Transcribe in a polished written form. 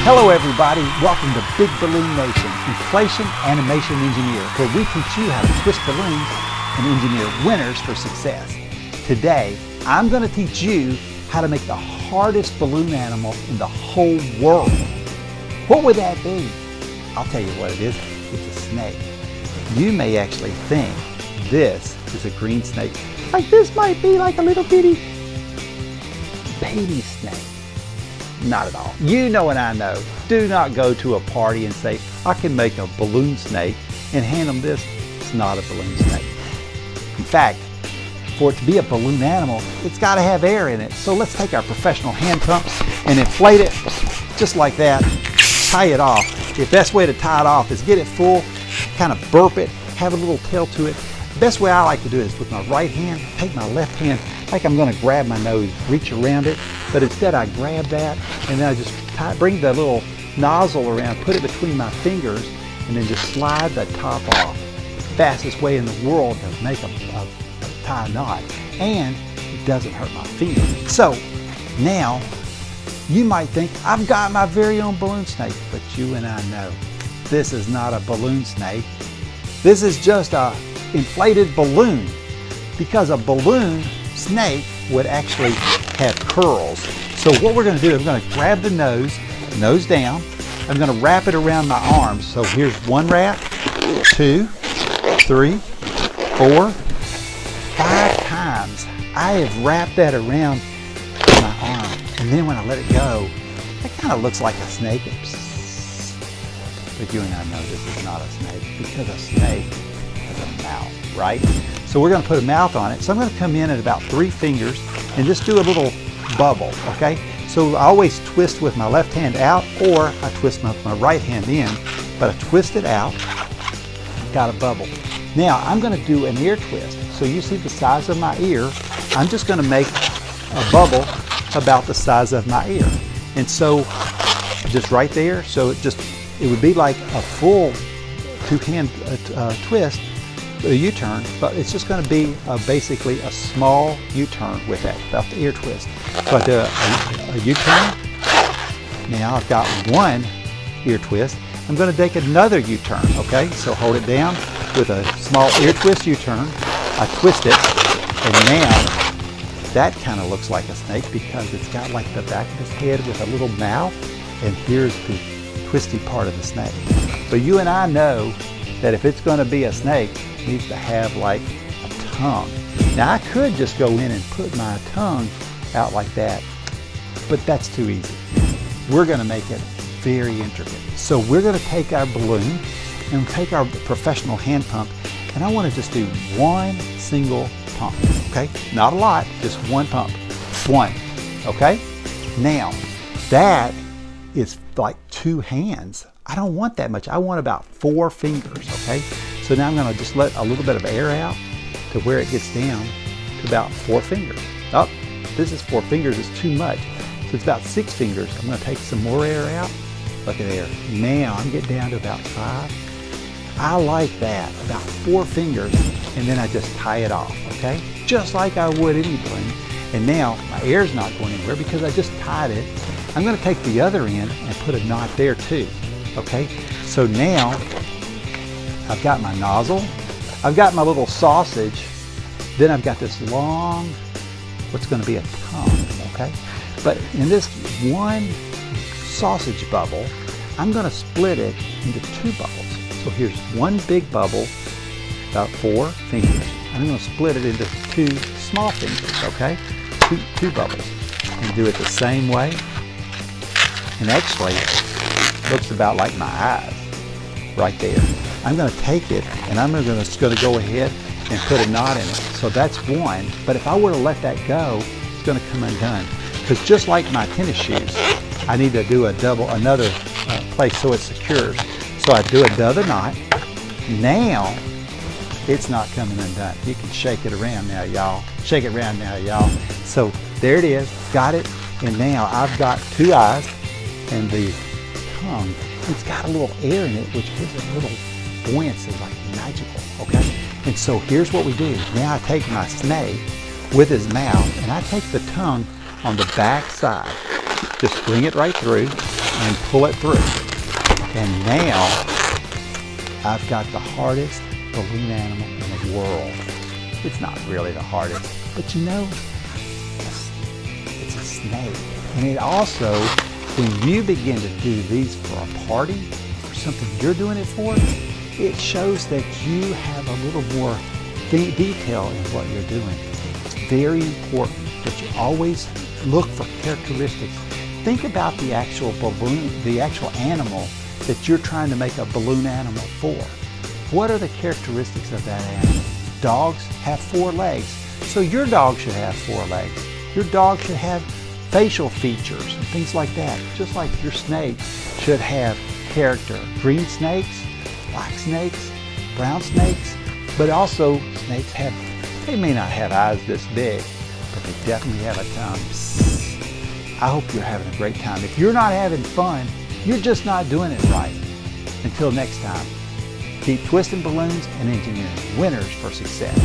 Hello everybody, welcome to Big Balloon Nation, Inflation Animation Engineer, where we teach you how to twist balloons and engineer winners for success. Today, I'm going to teach you how to make the hardest balloon animal in the whole world. What would that be? I'll tell you what it is. It's a snake. You may actually think this is a green snake. Like this might be like a little bitty baby snake. Not at all. You know and I know. Do not go to a party and say, I can make a balloon snake and hand them this. It's not a balloon snake. In fact, for it to be a balloon animal, it's got to have air in it. So let's take our professional hand pumps and inflate it just like that. Tie it off. The best way to tie it off is get it full, kind of burp it, have a little tail to it. The best way I like to do it is with my right hand, take my left hand, like I'm going to grab my nose, reach around it, but instead I grab that and then I just bring the little nozzle around, put it between my fingers, and then just slide the top off. Fastest way in the world to make a tie a knot, and it doesn't hurt my finger. So now you might think I've got my very own balloon snake, but you and I know this is not a balloon snake. This is just a inflated balloon, because a balloon snake would actually have curls. So what we're going to do is I'm going to grab the nose down. I'm going to wrap it around my arms. So here's one wrap, 2, 3, 4, 5 times. I have wrapped that around my arm. And then when I let it go, it kind of looks like a snake. But you and I know this is not a snake, because a snake has a mouth, right? So we're going to put a mouth on it. So I'm going to come in at about 3 fingers and just do a little bubble, okay? So I always twist with my left hand out, or I twist with my right hand in, but I twist it out, got a bubble. Now I'm going to do an ear twist. So you see the size of my ear, I'm just going to make a bubble about the size of my ear. And so just right there, so it would be like a full 2-hand twist, a U-turn, but it's just going to be basically a small U-turn with that, about the ear twist. So I do a U-turn. Now I've got one ear twist. I'm going to take another U-turn, okay? So hold it down with a small ear twist U-turn. I twist it, and now that kind of looks like a snake, because it's got like the back of his head with a little mouth, and here's the twisty part of the snake. But you and I know that if it's going to be a snake, it needs to have like a tongue. Now I could just go in and put my tongue out like that, but that's too easy. We're going to make it very intricate. So we're going to take our balloon and take our professional hand pump, and I want to just do one single pump, okay? Not a lot, just one pump. One, okay? Now, that is like 2 hands. I don't want that much. I want about 4 fingers, okay? So now I'm going to just let a little bit of air out to where it gets down to about 4 fingers. Oh, this is 4 fingers, it's too much. So it's about 6 fingers. I'm going to take some more air out. Look at there. Now I'm getting down to about 5. I like that, about 4 fingers, and then I just tie it off, okay? Just like I would any balloon. And now my air's not going anywhere because I just tied it. I'm going to take the other end and put a knot there too, okay? So now I've got my nozzle, I've got my little sausage, then I've got this long, what's going to be a tongue, okay? But in this one sausage bubble, I'm going to split it into 2 bubbles. So here's one big bubble, about 4 fingers. I'm going to split it into 2 small fingers, okay? Two bubbles. And do it the same way. And actually, it looks about like my eyes, right there. I'm going to take it, and I'm just going to go ahead and put a knot in it. So that's one, but if I were to let that go, it's going to come undone. Because just like my tennis shoes, I need to do another place so it secures. So I do another knot. Now, it's not coming undone. You can shake it around now, y'all. Shake it around now, y'all. So there it is, got it. And now I've got 2 eyes, and the tongue, it's got a little air in it, which gives it a little buoyancy, like magical, okay? And so here's what we do. Now I take my snake with his mouth, and I take the tongue on the back side. Just bring it right through, and pull it through. And now I've got the hardest balloon animal in the world. It's not really the hardest, but you know, it's a snake. And it also, when you begin to do these for a party or something you're doing it for, it shows that you have a little more detail in what you're doing. It's very important that you always look for characteristics. Think about the actual balloon, the actual animal that you're trying to make a balloon animal for. What are the characteristics of that animal? Dogs have 4 legs, so your dog should have 4 legs. Your dog should have facial features and things like that, just like your snake should have character. Green snakes, black snakes, brown snakes, but also snakes they may not have eyes this big, but they definitely have a tongue. I hope you're having a great time. If you're not having fun, you're just not doing it right. Until next time, keep twisting balloons and engineering winners for success.